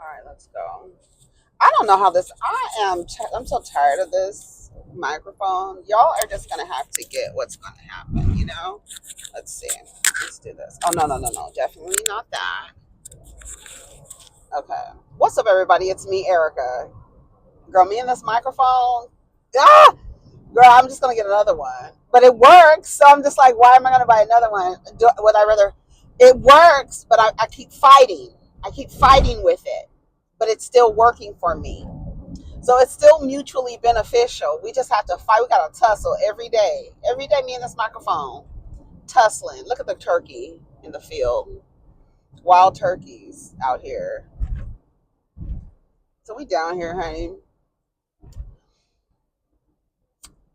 All right, let's go. I don't know how this. I'm so tired of this microphone. Y'all are just gonna have to get what's gonna happen. Let's see. Let's do this. Oh no, no, no, no! Definitely not that. Okay. What's up, everybody? It's me, Erica. Girl, me and this microphone. Ah, girl, I'm just gonna get another one. But it works, so I'm just like, why am I gonna buy another one? Would I rather? It works, but I keep fighting. I keep fighting with it, but it's still working for me. So it's still mutually beneficial. We just have to fight. We got to tussle every day. Every day, me and this microphone tussling. Look at the turkey in the field. Wild turkeys out here. So we down here, honey.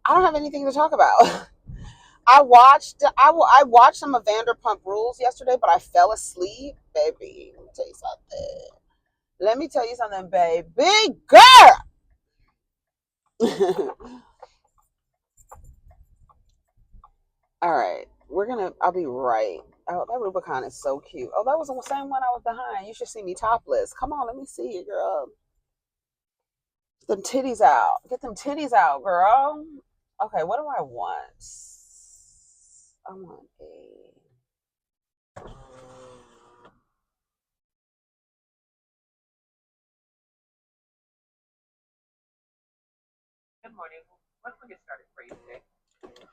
I don't have anything to talk about. I watched some of Vanderpump Rules yesterday, but I fell asleep, baby. Let me tell you something, baby girl. All right, I'll be right. Oh, that Rubicon is so cute. Oh, that was the same one I was behind. You should see me topless. Come on, let me see you, girl. Get them titties out. Get them titties out, girl. Okay, what do I want? I want a. Good morning. What can we get started for you today?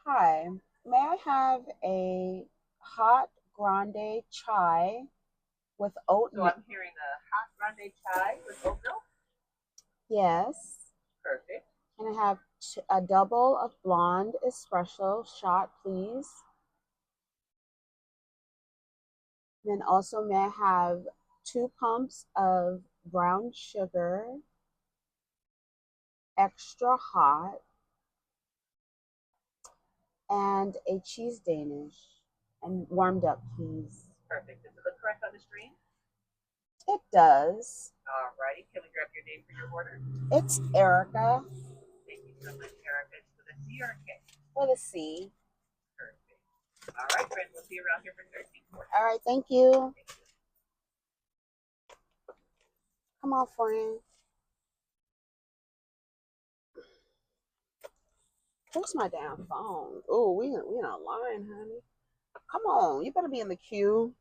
Hi. May I have a hot grande chai with oat milk? So I'm hearing a hot grande chai with oat milk? Yes. Perfect. Can I have a double of blonde espresso shot, please? Then also, may I have 2 pumps of brown sugar, extra hot, and a cheese Danish, and warmed up, please. Perfect. Does it look correct on the screen? It does. All righty. Can we grab your name for your order? It's Erica. Thank you so much, Erica. It's with a C or a K? With a C. Perfect. All right, friend. We'll see you around here for 13. All right. Thank you. Come on, friend. Where's my damn phone? Oh, we in a line, honey. Come on. You better be in the queue.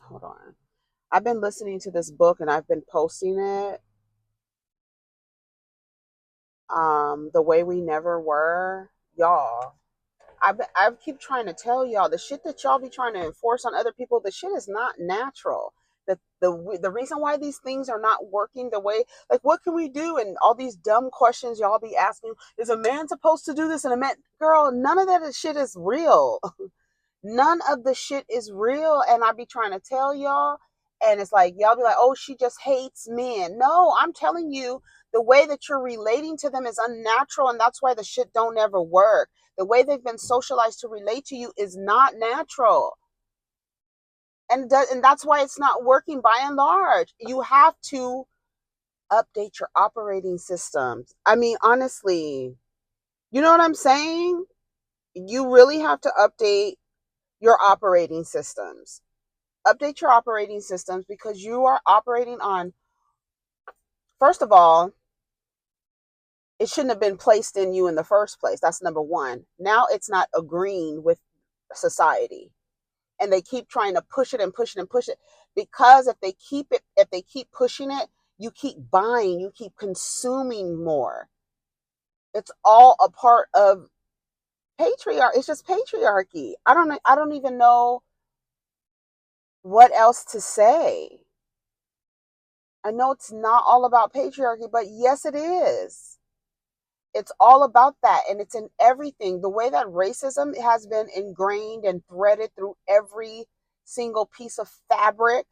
Hold on. I've been listening to this book and I've been posting it. The Way We Never Were. Y'all. I keep trying to tell y'all the shit that y'all be trying to enforce on other people, the shit is not natural. The reason why these things are not working the way, like, what can we do? And all these dumb questions y'all be asking. Is a man supposed to do this? And a man, girl, none of that shit is real. None of the shit is real. And I be trying to tell y'all, and it's like y'all be like, oh, she just hates men. No, I'm telling you, the way that you're relating to them is unnatural, and that's why the shit don't ever work. The way they've been socialized to relate to you is not natural. And that's why it's not working by and large. You have to update your operating systems. I mean, honestly, you know what I'm saying? You really have to update your operating systems. Update your operating systems because you are operating on, first of all, it shouldn't have been placed in you in the first place. That's number one. Now it's not agreeing with society. And they keep trying to push it and push it and push it, because if they keep pushing it, you keep buying, you keep consuming more. It's all a part of patriarchy. It's just patriarchy. I don't even know what else to say. I know it's not all about patriarchy, but yes, it is. It's all about that, and it's in everything. The way that racism has been ingrained and threaded through every single piece of fabric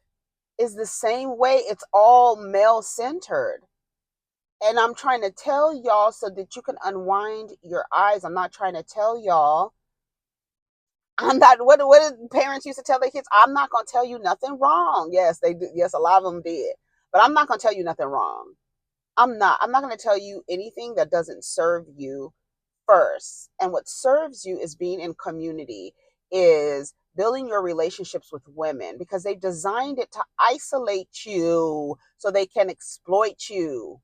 is the same way. It's all male centered. And I'm trying to tell y'all so that you can unwind your eyes. I'm not trying to tell y'all. I'm not, what did parents used to tell their kids? I'm not going to tell you nothing wrong. Yes, they do. Yes, a lot of them did. But I'm not going to tell you nothing wrong. I'm not going to tell you anything that doesn't serve you first. And what serves you is being in community, is building your relationships with women, because they've designed it to isolate you so they can exploit you.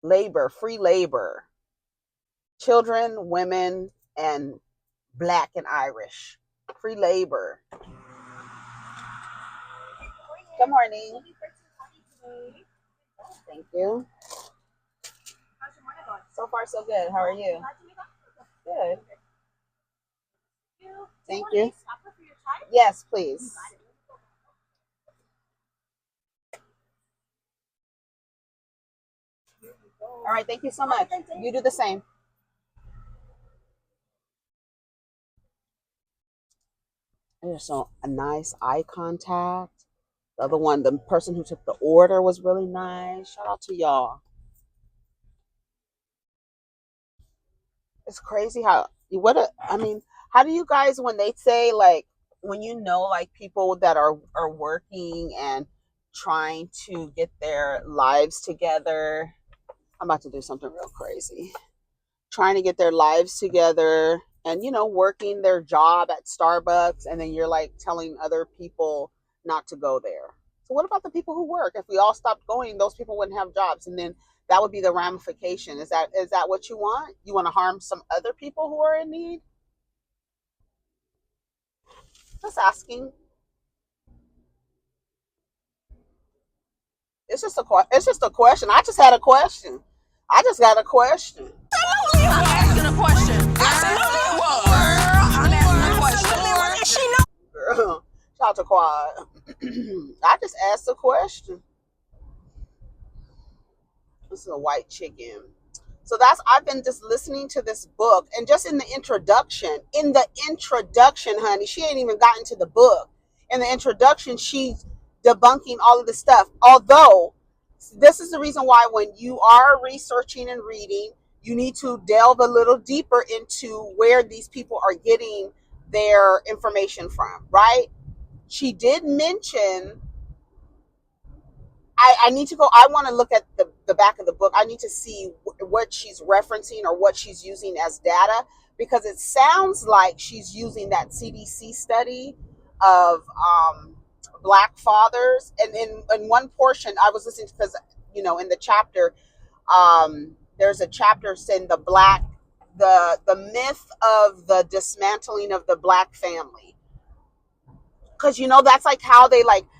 Labor, free labor, children, women, and Black and Irish. Free labor. Good morning. Thank you. So far, so good. How are you? Good. Thank you. Yes, please. All right. Thank you so much. You do the same. There's so a nice eye contact. The other one, the person who took the order was really nice. Shout out to y'all. It's crazy how I mean, how do you guys, when they say, like, when you know, like, people that are working and trying to get their lives together. I'm about to do something real crazy. Trying to get their lives together and, working their job at Starbucks, and then you're like telling other people not to go there. So what about the people who work? If we all stopped going, those people wouldn't have jobs, and then that would be the ramification. Is that what you want? You want to harm some other people who are in need? Just asking. It's just a question. I just had a question. I just got a question. I'm asking a question. Absolutely you was. I'm asking a question. She knows. Girl, shout out to Quad. I just asked a question. This is a white chicken. So I've been just listening to this book, and just in the introduction, honey, she ain't even gotten to the book. In the introduction, she's debunking all of this stuff. Although, this is the reason why when you are researching and reading, you need to delve a little deeper into where these people are getting their information from, right? She did mention, I need to go. I want to look at the back of the book. I need to see what she's referencing or what she's using as data, because it sounds like she's using that CDC study of Black fathers. And in one portion, I was listening to, because, in the chapter, there's a chapter saying the myth of the dismantling of the Black family. Because, that's like how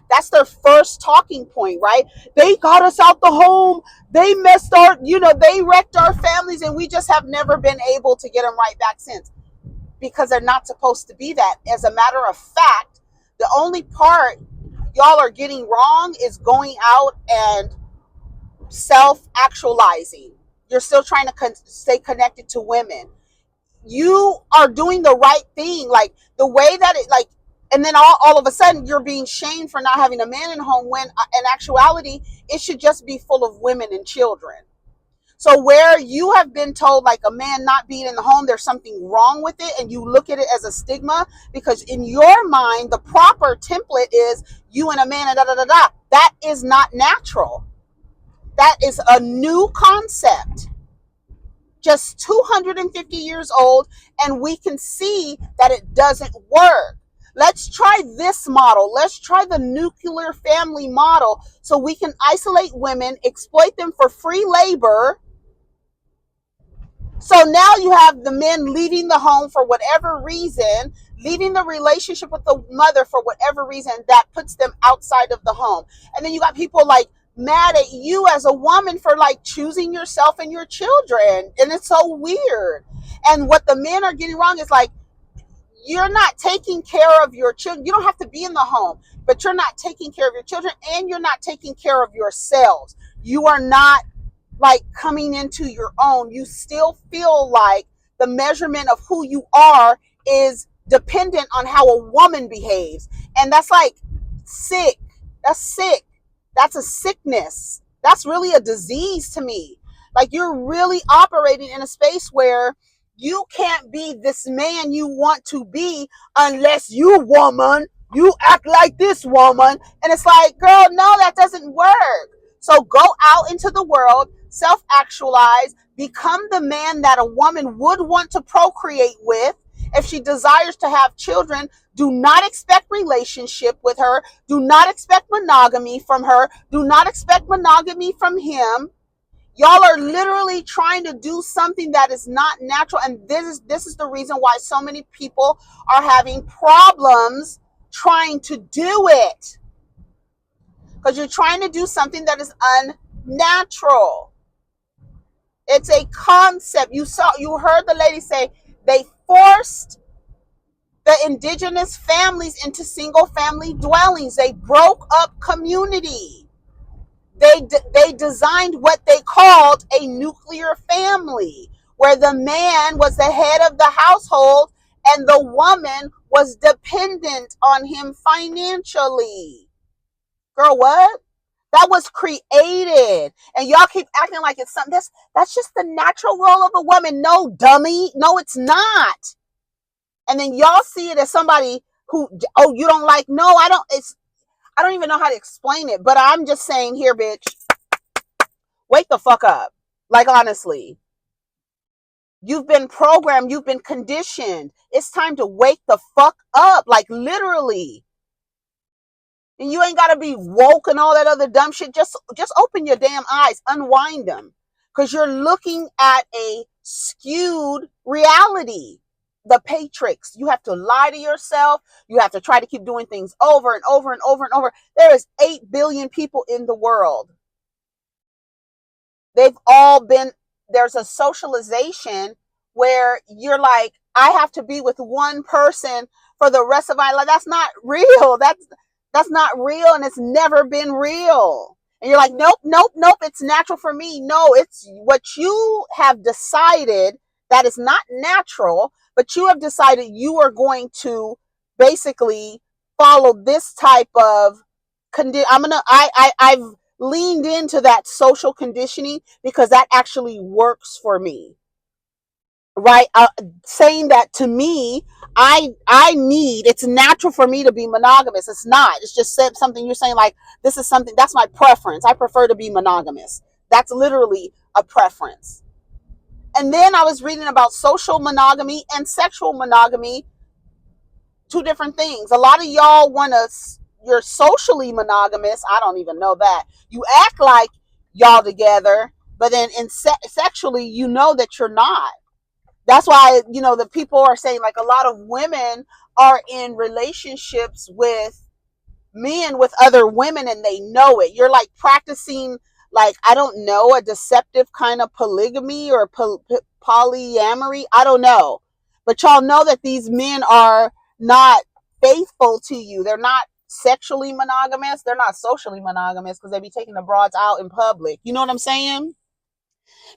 that's their first talking point, right? They got us out the home. They messed they wrecked our families, and we just have never been able to get them right back since, because they're not supposed to be that. As a matter of fact, the only part y'all are getting wrong is going out and self-actualizing. You're still trying to stay connected to women. You are doing the right thing, like the way that it, like, and then all of a sudden you're being shamed for not having a man in home, when in actuality it should just be full of women and children. So where you have been told, like, a man not being in the home, there's something wrong with it, and you look at it as a stigma, because in your mind the proper template is you and a man and da da da da. That is not natural. That is a new concept, just 250 years old, and we can see that it doesn't work. Let's try this model. Let's try the nuclear family model, so we can isolate women, exploit them for free labor. So now you have the men leaving the home for whatever reason, leaving the relationship with the mother for whatever reason that puts them outside of the home. And then you got people like mad at you as a woman for like choosing yourself and your children. And it's so weird. And what the men are getting wrong is, like, you're not taking care of your children. You don't have to be in the home, but you're not taking care of your children, and you're not taking care of yourselves. You are not, like, coming into your own. You still feel like the measurement of who you are is dependent on how a woman behaves. And that's like sick. That's sick. That's a sickness. That's really a disease to me. Like, you're really operating in a space where you can't be this man you want to be unless you, woman, you act like this woman. And it's like, girl, no, that doesn't work. So go out into the world, self-actualize, become the man that a woman would want to procreate with, If she desires to have children, do not expect relationship with her. Do not expect monogamy from her. Do not expect monogamy from him. Y'all are literally trying to do something that is not natural. And this is the reason why so many people are having problems trying to do it. Because you're trying to do something that is unnatural. It's a concept. You heard the lady say they forced the indigenous families into single family dwellings. They broke up community. They designed what they called a nuclear family, where the man was the head of the household and the woman was dependent on him financially. Girl, what? That was created. And y'all keep acting like it's something that's just the natural role of a woman. No, dummy. No, it's not. And then y'all see it as somebody who, oh, you don't like, no, I don't even know how to explain it, but I'm just saying here, bitch, wake the fuck up. Like, honestly, you've been programmed, you've been conditioned. It's time to wake the fuck up. Like, literally. And you ain't got to be woke and all that other dumb shit. Just open your damn eyes, unwind them. Because you're looking at a skewed reality. The PATRIX. You have to lie to yourself. You have to try to keep doing things over and over and over and over. There is 8 billion people in the world. They've all been, there's a socialization where you're like, I have to be with one person for the rest of my life. That's not real. That's not real, and it's never been real. And you're like, nope, nope, nope, it's natural for me. No, it's what you have decided that is not natural, but you have decided you are going to basically follow this type of I've leaned into that social conditioning because that actually works for me. Right? Saying that to me, I need, it's natural for me to be monogamous. It's not. It's just something you're saying like, this is something, that's my preference. I prefer to be monogamous. That's literally a preference. And then I was reading about social monogamy and sexual monogamy, two different things. A lot of y'all want to, you're socially monogamous. I don't even know that. You act like y'all together, but then sexually, you know that you're not. That's why, the people are saying like a lot of women are in relationships with men with other women and they know it. You're like practicing, like, I don't know, a deceptive kind of polygamy or polyamory. I don't know. But y'all know that these men are not faithful to you. They're not sexually monogamous. They're not socially monogamous because they be taking the broads out in public. You know what I'm saying?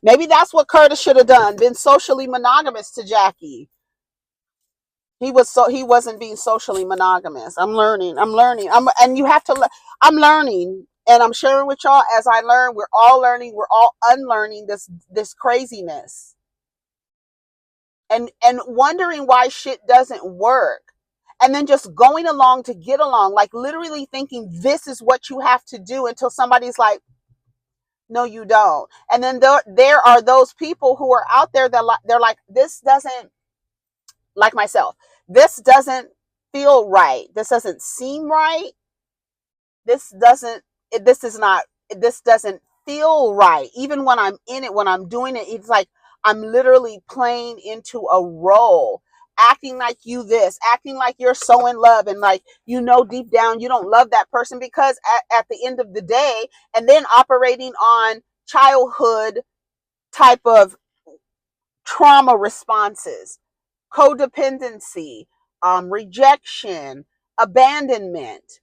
Maybe that's what Curtis should have done, been socially monogamous to Jackie. He wasn't being socially monogamous. I'm learning. And you have to, I'm learning and I'm sharing with y'all as I learn. We're all learning. We're all unlearning this craziness and wondering why shit doesn't work. And then just going along to get along, like literally thinking this is what you have to do until somebody's like, no, you don't. And then there are those people who are out there that they're like, this doesn't, like myself, this doesn't feel right. This doesn't seem right. This doesn't, this doesn't feel right. Even when I'm in it, when I'm doing it, it's like I'm literally playing into a role, acting like you this, acting like you're so in love and like, deep down you don't love that person because at the end of the day, and then operating on childhood type of trauma responses, codependency, rejection, abandonment,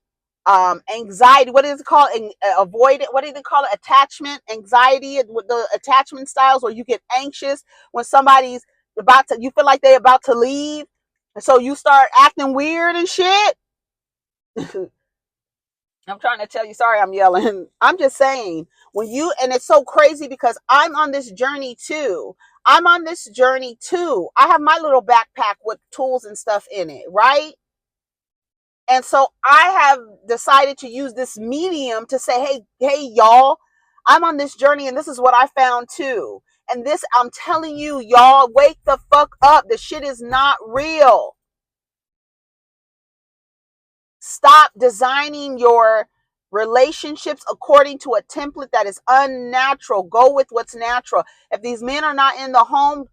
anxiety. What is it called? Avoid it. What do they call it? Attachment, anxiety, with the attachment styles where you get anxious when somebody's you feel like they're about to leave. And so you start acting weird and shit. I'm trying to tell you, sorry, I'm yelling. I'm just saying, and it's so crazy because I'm on this journey too. I have my little backpack with tools and stuff in it, right? And so I have decided to use this medium to say, hey, y'all, I'm on this journey and this is what I found too. And this, I'm telling you, y'all, wake the fuck up. The shit is not real. Stop designing your relationships according to a template that is unnatural. Go with what's natural. If these men are not in the home,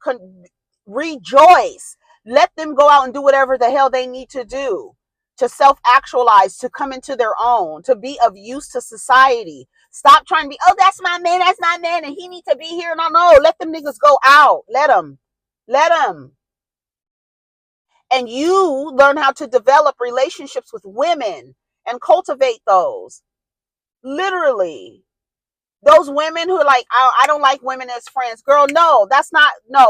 rejoice. Let them go out and do whatever the hell they need to do to self-actualize, to come into their own, to be of use to society. Stop trying to be, oh, that's my man, and he needs to be here. No, let them niggas go out. Let them. And you learn how to develop relationships with women and cultivate those. Literally. Those women who are like, I don't like women as friends. Girl, no,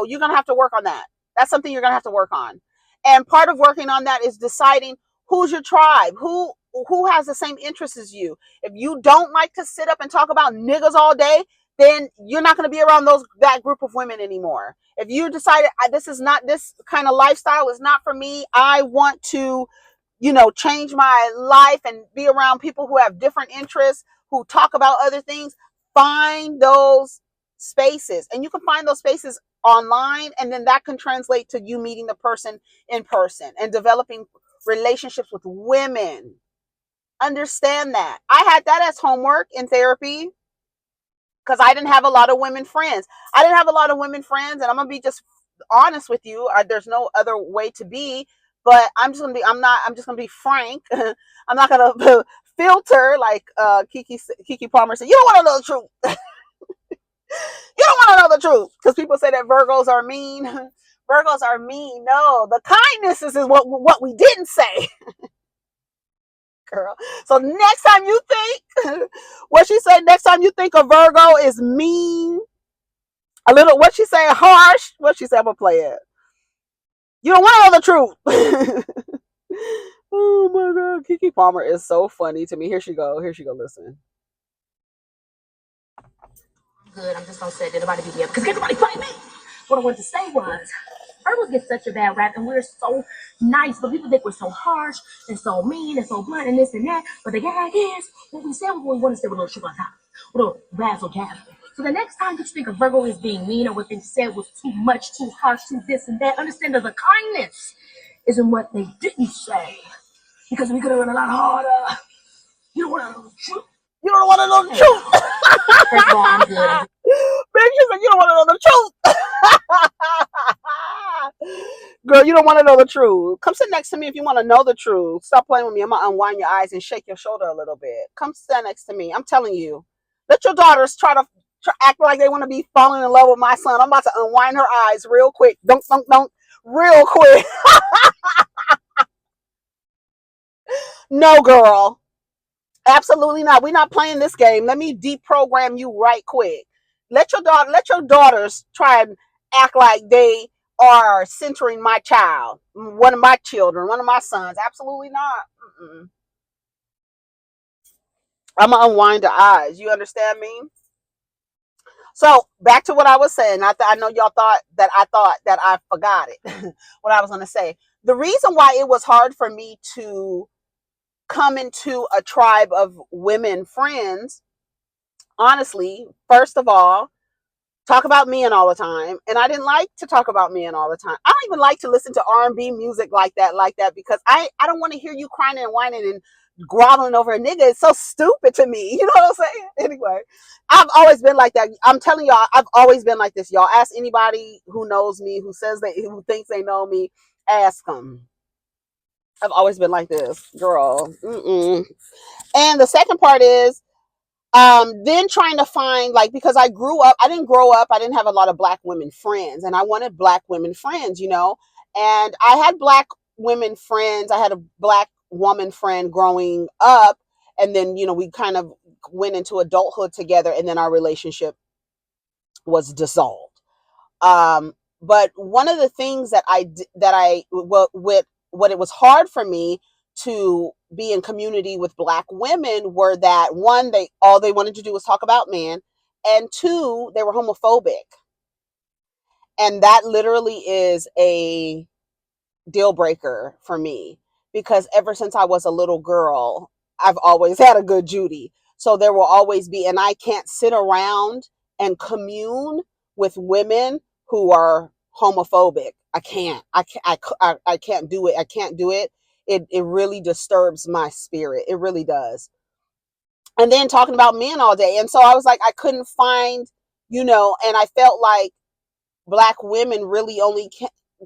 you're going to have to work on that. That's something you're going to have to work on. And part of working on that is deciding who's your tribe, who has the same interests as you. If you don't like to sit up and talk about niggas all day, then you're not going to be around that group of women anymore. If you decided this kind of lifestyle is not for me, I want to, change my life and be around people who have different interests, who talk about other things, find those spaces. And you can find those spaces online, and then that can translate to you meeting the person in person and developing relationships with women. Understand that. I had that as homework in therapy because I didn't have a lot of women friends. And I'm gonna be just honest with you. There's no other way to be, but I'm just gonna be frank. I'm not gonna filter like Kiki Palmer said. You don't want to know the truth. You don't want to know the truth because people say that Virgos are mean. Virgos are mean. No, the kindness is what we didn't say. Girl. So next time you think, what she said, next time you think a Virgo is mean, a little, what she say, harsh, what she said, I'm gonna play it. You don't want to know the truth. Oh my God. Kiki Palmer is so funny to me. Here she go. Listen. Good. I'm just gonna say that nobody be there because can't nobody fight me. What I wanted to say was, Virgos get such a bad rap, and we're so nice, but people think we're so harsh and so mean and so blunt and this and that. But the gag is, what we say, we want to say with a little sugar on top, with a little razzle dazzle. So the next time you think a Virgo is being mean or what they said was too much, too harsh, too this and that, understand that the kindness is in what they didn't say, because we could have run a lot harder. You don't want to know the truth. You don't want to know the truth. First of all, I'm good. Bitch, you said you don't want to know the truth. Girl, you don't want to know the truth. Come sit next to me if you want to know the truth. Stop playing with me. I'm going to unwind your eyes and shake your shoulder a little bit. Come stand next to me. I'm telling you. Let your daughters try to act like they want to be falling in love with my son. I'm about to unwind her eyes real quick. Don't. Real quick. No, girl. Absolutely not. We're not playing this game. Let me deprogram you right quick. Let your daughters try and act like they are centering my child, one of my children, one of my sons. Absolutely not. Mm-mm. I'm gonna unwind the eyes. You understand me? So back to what I was saying. I know y'all thought that I forgot it. What I was gonna say. The reason why it was hard for me to come into a tribe of women friends, honestly, first of all, talk about men all the time, and I didn't like to talk about men all the time. I don't even like to listen to R&B music like that because I don't want to hear you crying and whining and groveling over a nigga. It's so stupid to me. You know what I'm saying? Anyway, I've always been like that. I'm telling y'all, I've always been like this. Y'all ask anybody who knows me, who thinks they know me, ask them. I've always been like this, girl. Mm-mm. And the second part is, then trying to find, like, because I didn't have a lot of black women friends, and I wanted black women friends, and I had black women friends. I had a black woman friend growing up, and then, we kind of went into adulthood together, and then our relationship was dissolved. But one of the things what it was hard for me to be in community with black women were that, one, all they wanted to do was talk about men, and two, they were homophobic. And that literally is a deal breaker for me, because ever since I was a little girl, I've always had a good Judy. So there will always be, and I can't sit around and commune with women who are homophobic. I can't. I can't do it. I can't do it. It really disturbs my spirit. It really does. And then talking about men all day. And so I was like, I couldn't find, and I felt like Black women really only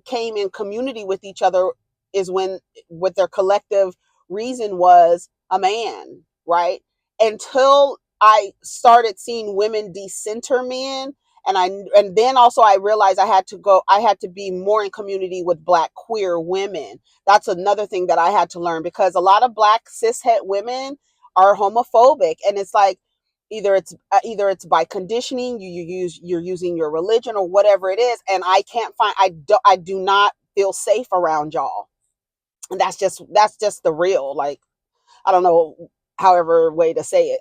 came in community with each other is when what their collective reason was a man, right? Until I started seeing women decenter men, and then also I realized I had to be more in community with Black queer women. That's another thing that I had to learn, because a lot of Black cishet women are homophobic, and it's like either it's by conditioning, you're using your religion or whatever it is, and I do not feel safe around y'all. And that's just the real, like, I don't know, however way to say it.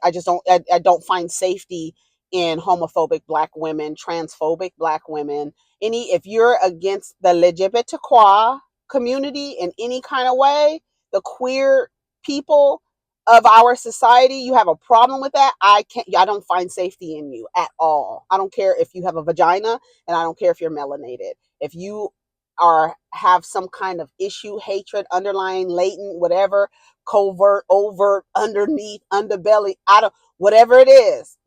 I don't find safety in homophobic Black women, transphobic Black women. If you're against the LGBTQ community in any kind of way, the queer people of our society, you have a problem with that, I don't find safety in you at all. I don't care if you have a vagina, and I don't care if you're melanated. If you have some kind of issue, hatred, underlying, latent, whatever, covert, overt, underneath, underbelly, I don't, whatever it is.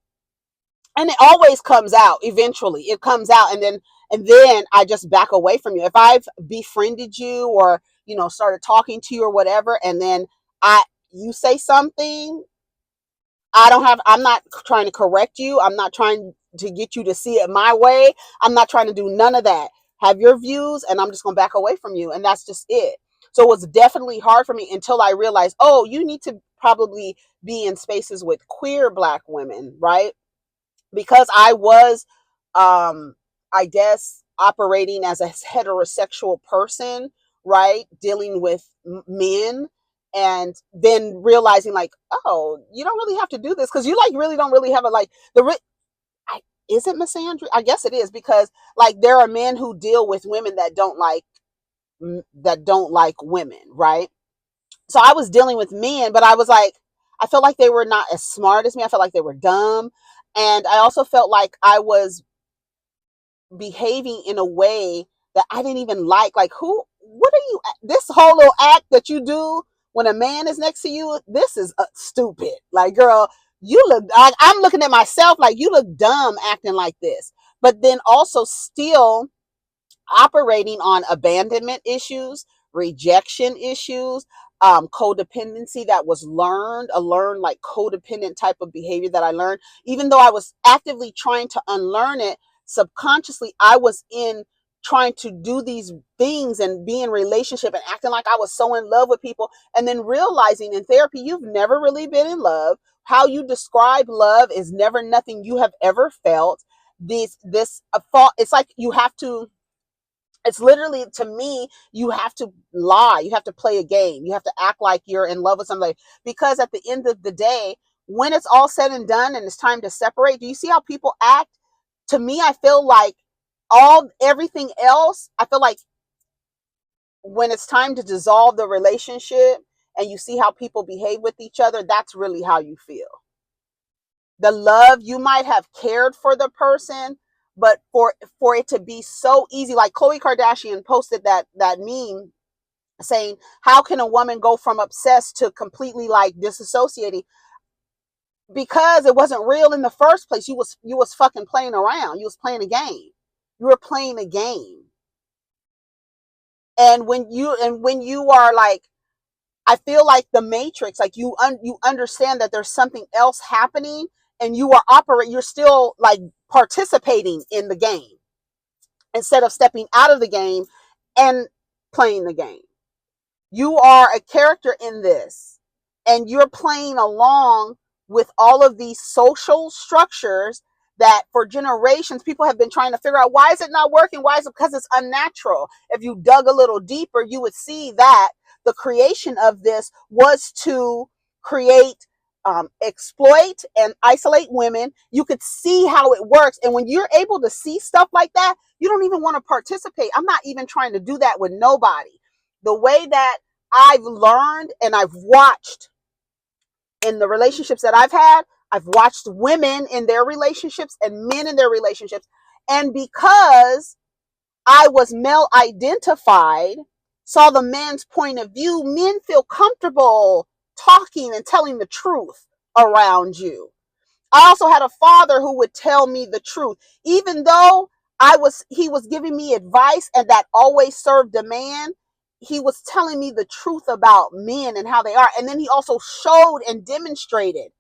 And it always comes out eventually. It comes out, and then I just back away from you. If I've befriended you, or, started talking to you or whatever, and then I you say something, I'm not trying to correct you. I'm not trying to get you to see it my way. I'm not trying to do none of that. Have your views, and I'm just going to back away from you. And that's just it. So it was definitely hard for me until I realized, oh, you need to probably be in spaces with queer Black women, right? Because I was, I guess, operating as a heterosexual person, right? Dealing with men, and then realizing, like, oh, you don't really have to do this, because you, like, really don't really have a, like, is it misandry? I guess it is, because, like, there are men who deal with women that don't like women, right? So I was dealing with men, but I was like, I felt like they were not as smart as me. I felt like they were dumb. And I also felt like I was behaving in a way that I didn't even like. Like, what are you, this whole little act that you do when a man is next to you, this is stupid. Like, girl, I'm looking at myself like, you look dumb acting like this. But then also still operating on abandonment issues, rejection issues, codependency that was learned like codependent type of behavior that I learned. Even though I was actively trying to unlearn it, subconsciously I was in trying to do these things and be in relationship and acting like I was so in love with people, and then realizing in therapy you've never really been in love. How you describe love is never nothing you have ever felt. This a thought, it's like you have to, it's literally, to me, you have to lie. You have to play a game. You have to act like you're in love with somebody. Because at the end of the day, when it's all said and done and it's time to separate, do you see how people act? To me, I feel like everything else, I feel like when it's time to dissolve the relationship and you see how people behave with each other, that's really how you feel. The love, you might have cared for the person, but for it to be so easy, like Khloe Kardashian posted that meme saying, how can a woman go from obsessed to completely, like, disassociating? Because it wasn't real in the first place. You was fucking playing around. You was playing a game. You were playing a game. And when you are like, I feel like the Matrix, like you understand that there's something else happening, and you're still, like, participating in the game instead of stepping out of the game and playing the game. You are a character in this, and you're playing along with all of these social structures that for generations people have been trying to figure out, why is it not working? Why is it? Because it's unnatural. If you dug a little deeper, you would see that the creation of this was to create, exploit and isolate women. You could see how it works. And when you're able to see stuff like that, you don't even want to participate. I'm not even trying to do that with nobody. The way that I've learned and I've watched in the relationships that I've watched women in their relationships and men in their relationships. And because I was male identified, saw the man's point of view, men feel comfortable talking and telling the truth around you. I also had a father who would tell me the truth, even though he was giving me advice and that always served a man. He was telling me the truth about men and how they are. And then he also showed and demonstrated,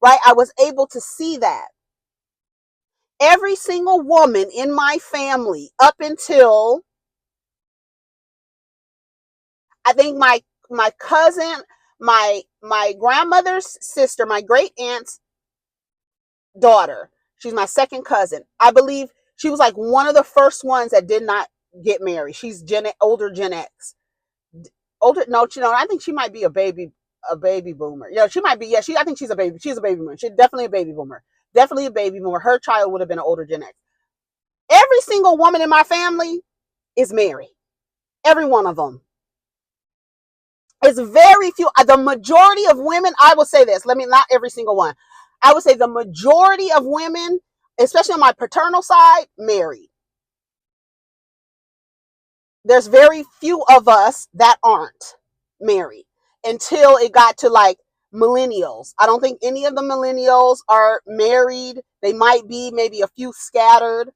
right? I was able to see that. Every single woman in my family, up until I think my cousin, my grandmother's sister, my great aunt's daughter. She's my second cousin. I believe she was like one of the first ones that did not get married. She's older Gen X. Older, no, I think she might be a baby boomer. She might be. Yeah, I think she's a baby. She's a baby boomer. She's definitely a baby boomer. Definitely a baby boomer. Her child would have been an older Gen X. Every single woman in my family is married. Every one of them. It's very few. The majority of women, I will say this. Not every single one. I would say the majority of women, especially on my paternal side, married. There's very few of us that aren't married until it got to like millennials. I don't think any of the millennials are married. They might be, maybe a few scattered.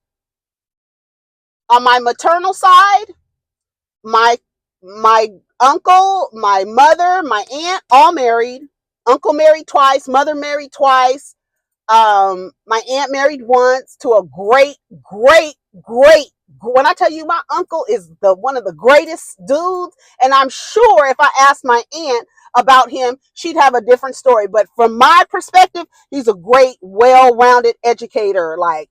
On my maternal side, my uncle, my mother, my aunt, all married. Uncle married twice, mother married twice. My aunt married once to a great, when I tell you my uncle is one of the greatest dudes, and I'm sure if I asked my aunt about him, she'd have a different story. But from my perspective, he's a great, well-rounded educator, like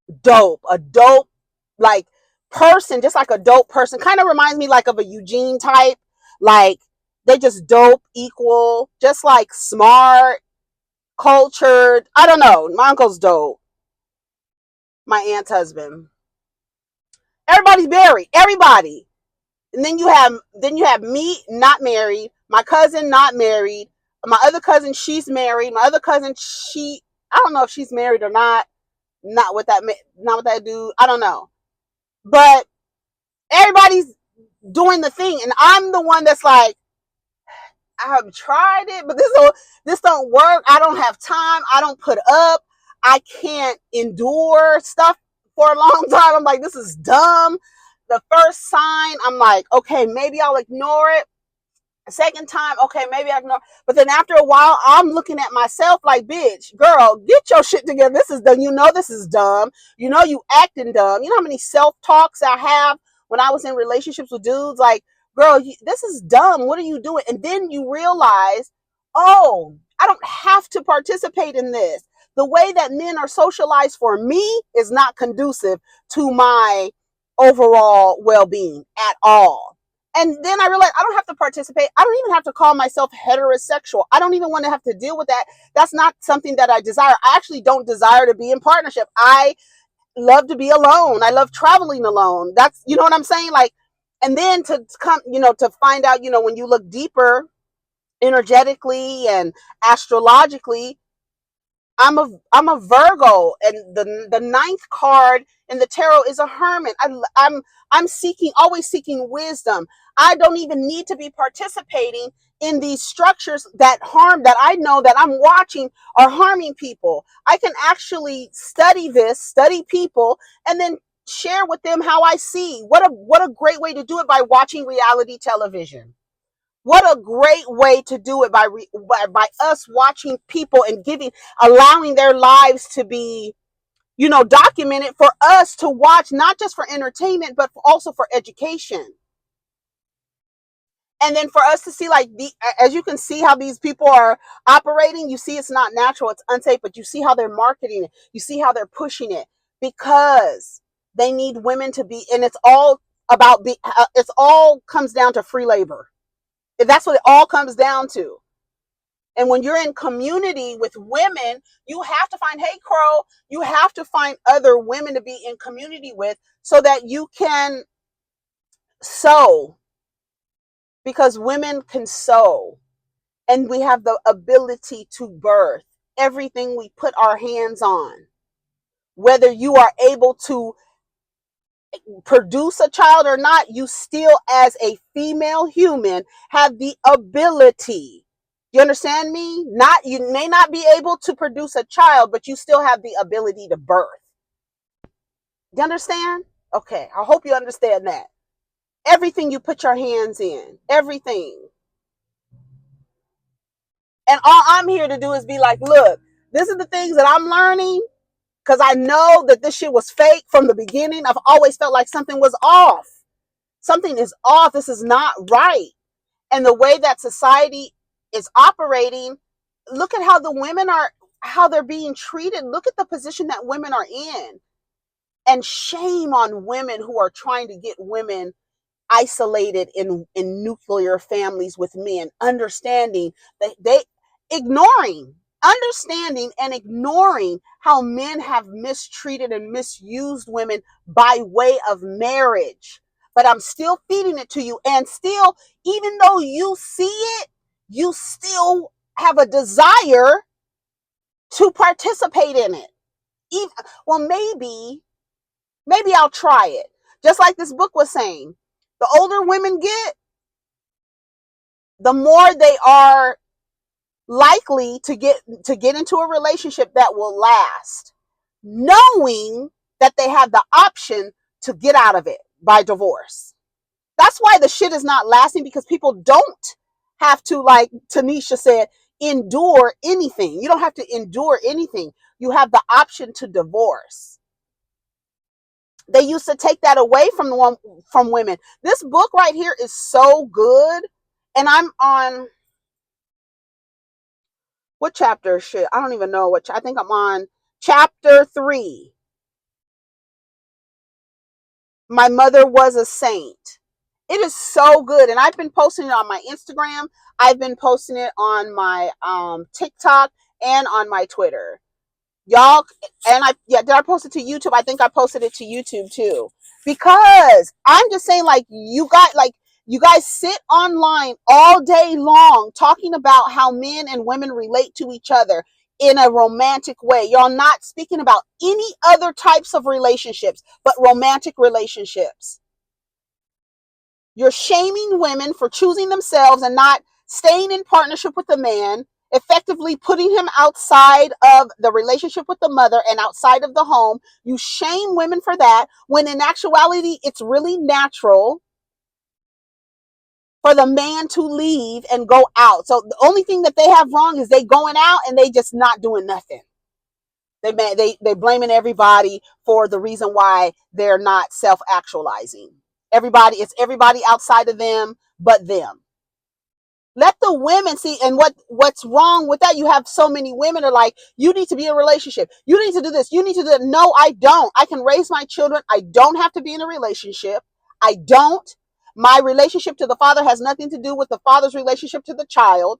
a dope, like person, just like a dope person. Kind of reminds me like of a Eugene type. Like they just dope, equal, just like smart, cultured. I don't know. My uncle's dope. My aunt's husband. Everybody's married. Everybody. And then you have me not married, my cousin not married, my other cousin, she's married, my other cousin, I don't know if she's married or not. Not with that dude. I don't know. But everybody's doing the thing, and I'm the one that's like, I have tried it, but this don't work. I don't have time. I don't put up. I can't endure stuff for a long time. I'm like, this is dumb. The first sign, I'm like, okay, maybe I'll ignore it. Second time, okay, maybe I ignore. But then after a while, I'm looking at myself like, bitch, girl, get your shit together. This is dumb. This is dumb. You acting dumb. You know how many self-talks I have when I was in relationships with dudes? Like, girl, this is dumb. What are you doing? And then you realize, oh, I don't have to participate in this. The way that men are socialized for me is not conducive to my overall well-being at all. And then I realized I don't have to participate. I don't even have to call myself heterosexual. I don't even want to have to deal with that. That's not something that I desire. I actually don't desire to be in partnership. I love to be alone. I love traveling alone. That's, you know what I'm saying? Like, and then to come, to find out, when you look deeper energetically and astrologically, I'm a Virgo, and the ninth card in the tarot is a hermit. I'm always seeking wisdom. I don't even need to be participating in these structures that I know that I'm watching are harming people. I can actually study people, and then share with them how I see. What a great way to do it, by watching reality television. What a great way to do it, by us watching people and allowing their lives to be, documented for us to watch, not just for entertainment, but also for education. And then for us to see, like, as you can see how these people are operating, you see it's not natural, it's unsafe, but you see how they're marketing it. You see how they're pushing it, because they need women to be, and it's all it's all comes down to free labor. That's what it all comes down to. And when you're in community with women, you have to find, hey, Crow, you have to find other women to be in community with, so that you can sow. Because women can sow, and we have the ability to birth everything we put our hands on. whether you are able to produce a child or not, you still, as a female human, have the ability. You understand me? Not, you may not be able to produce a child, but you still have the ability to birth. You understand? Okay, I hope you understand that. Everything you put your hands in, everything. And all I'm here to do is be like, look, this is the things that I'm learning, because I know that this shit was fake from the beginning. I've always felt like something was off. Something is off. This is not right. And the way that society is operating, look at how the women are, how they're being treated. Look at the position that women are in. And shame on women who are trying to get women isolated in nuclear families with men, understanding that they understanding and ignoring how men have mistreated and misused women by way of marriage. But I'm still feeding it to you. And still, even though you see it, you still have a desire to participate in it. Even, well, maybe I'll try it. Just like this book was saying, the older women get, the more they are likely to get into a relationship that will last, knowing that they have the option to get out of it by divorce. That's why the shit is not lasting, because people don't have to, like Tanisha said, endure anything. You don't have to endure anything. You have the option to divorce. They used to take that away from women. This book right here is so good. And I'm on, what chapter shit? I don't even know I think I'm on chapter 3. My Mother Was a Saint. It is so good. And I've been posting it on my Instagram. I've been posting it on my TikTok and on my Twitter. Y'all, and did I post it to YouTube? I think I posted it to YouTube too. Because I'm just saying, like, you guys sit online all day long talking about how men and women relate to each other in a romantic way. Y'all not speaking about any other types of relationships, but romantic relationships. You're shaming women for choosing themselves and not staying in partnership with a man, effectively putting him outside of the relationship with the mother and outside of the home. You shame women for that, when in actuality, it's really natural for the man to leave and go out. So the only thing that they have wrong is they going out and they just not doing nothing. They blaming everybody for the reason why they're not self-actualizing. It's everybody outside of them but them. Let the women see. And what's wrong with that? You have so many women are like, you need to be in a relationship. You need to do this. You need to do that. No, I don't. I can raise my children. I don't have to be in a relationship. I don't. My relationship to the father has nothing to do with the father's relationship to the child.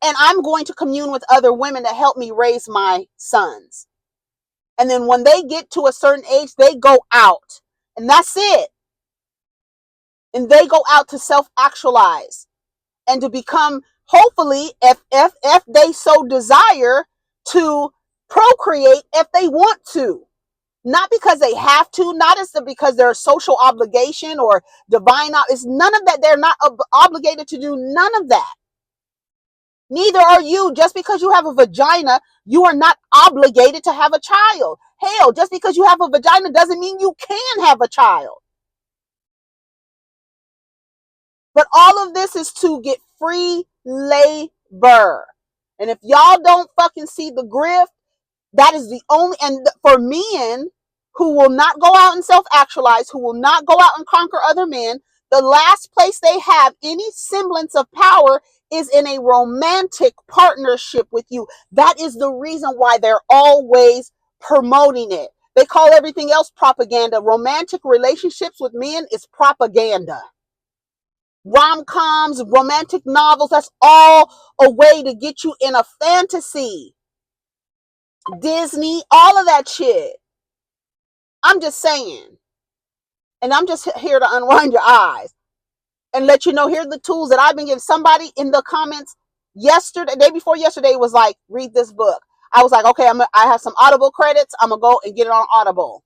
And I'm going to commune with other women to help me raise my sons. And then when they get to a certain age, they go out. And that's it. And they go out to self-actualize and to become, hopefully, if they so desire, to procreate if they want to. Not because they have to, not because they're a social obligation or divine. It's none of that. They're not obligated to do none of that. Neither are you. Just because you have a vagina, you are not obligated to have a child. Hell, just because you have a vagina doesn't mean you can have a child. But all of this is to get free labor. And if y'all don't fucking see the grift, that is the only, and for men who will not go out and self-actualize, who will not go out and conquer other men, the last place they have any semblance of power is in a romantic partnership with you. That is the reason why they're always promoting it. They call everything else propaganda. Romantic relationships with men is propaganda. Rom-coms, romantic novels, that's all a way to get you in a fantasy. Disney, all of that shit. I'm just saying. And I'm just here to unwind your eyes and let you know, here are the tools that I've been giving. Somebody in the comments yesterday, day before yesterday, was like, read this book. I was like, okay, I have some Audible credits. I'm going to go and get it on Audible.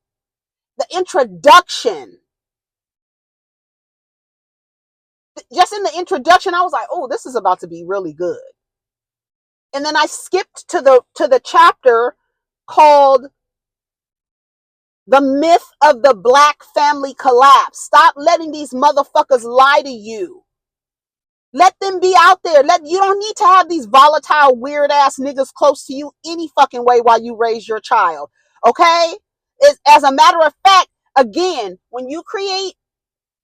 The introduction, just in the introduction, I was like, oh, this is about to be really good. And then I skipped to the chapter called The Myth of the Black Family Collapse. Stop letting these motherfuckers lie to you. Let them be out there. You don't need to have these volatile, weird ass niggas close to you any fucking way while you raise your child. Okay? As a matter of fact, again, when you create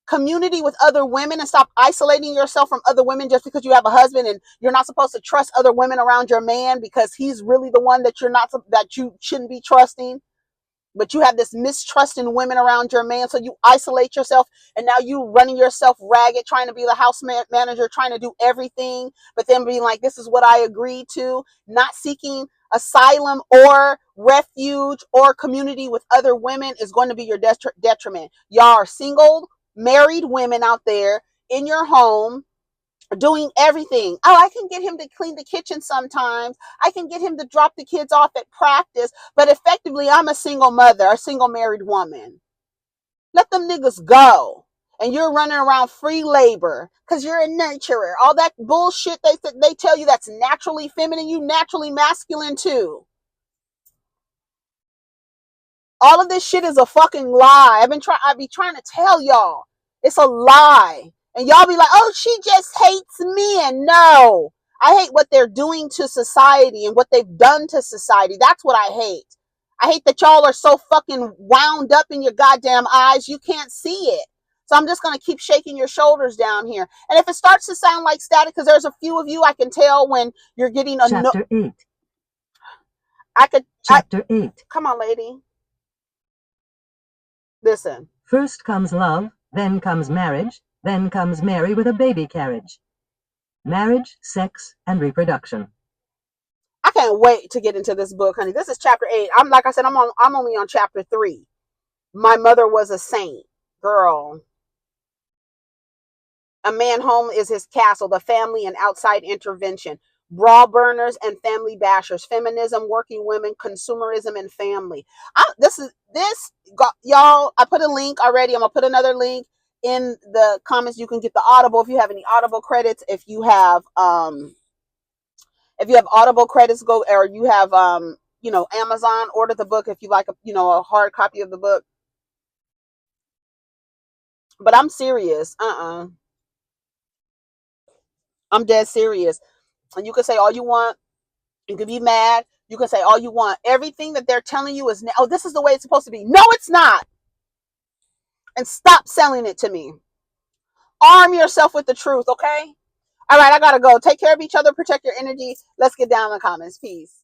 community with other women and stop isolating yourself from other women just because you have a husband, and you're not supposed to trust other women around your man because he's really the one that you shouldn't be trusting, but you have this mistrust in women around your man, so you isolate yourself, and now you running yourself ragged, trying to be the house manager, trying to do everything, but then being like, this is what I agreed to, not seeking asylum or refuge or community with other women is going to be your detriment. Y'all are single, married women out there in your home doing everything. Oh, I can get him to clean the kitchen sometimes. I can get him to drop the kids off at practice. But effectively, I'm a single mother, a single married woman. Let them niggas go. And you're running around free labor because you're a nurturer. All that bullshit they tell you that's naturally feminine, you naturally masculine too. All of this shit is a fucking lie. I be trying to tell y'all. It's a lie. And y'all be like, oh, she just hates men. No. I hate what they're doing to society and what they've done to society. That's what I hate. I hate that y'all are so fucking wound up in your goddamn eyes, you can't see it. So I'm just going to keep shaking your shoulders down here. And if it starts to sound like static, because there's a few of you, I can tell when you're getting a... Chapter 8. Chapter 8. Come on, lady. Listen. First comes love, then comes marriage, then comes Mary with a baby carriage. Marriage, sex, and reproduction. I can't wait to get into this book, honey. This is chapter 8. I'm only on chapter 3. My mother was a saint. Girl. A man home is his castle, the family and outside intervention. Bra burners and family bashers. Feminism, working women, consumerism, and family. Y'all, I put a link already. I'm going to put another link in the comments. You can get the Audible if you have any Audible credits. If you have Audible credits, go, or you have Amazon, order the book if you like a hard copy of the book. But I'm serious. I'm dead serious. And you can say all you want. You can be mad. You can say all you want. Everything that they're telling you is, oh, this is the way it's supposed to be. No, it's not. And stop selling it to me. Arm yourself with the truth, okay? All right, I gotta go. Take care of each other. Protect your energy. Let's get down in the comments. Peace.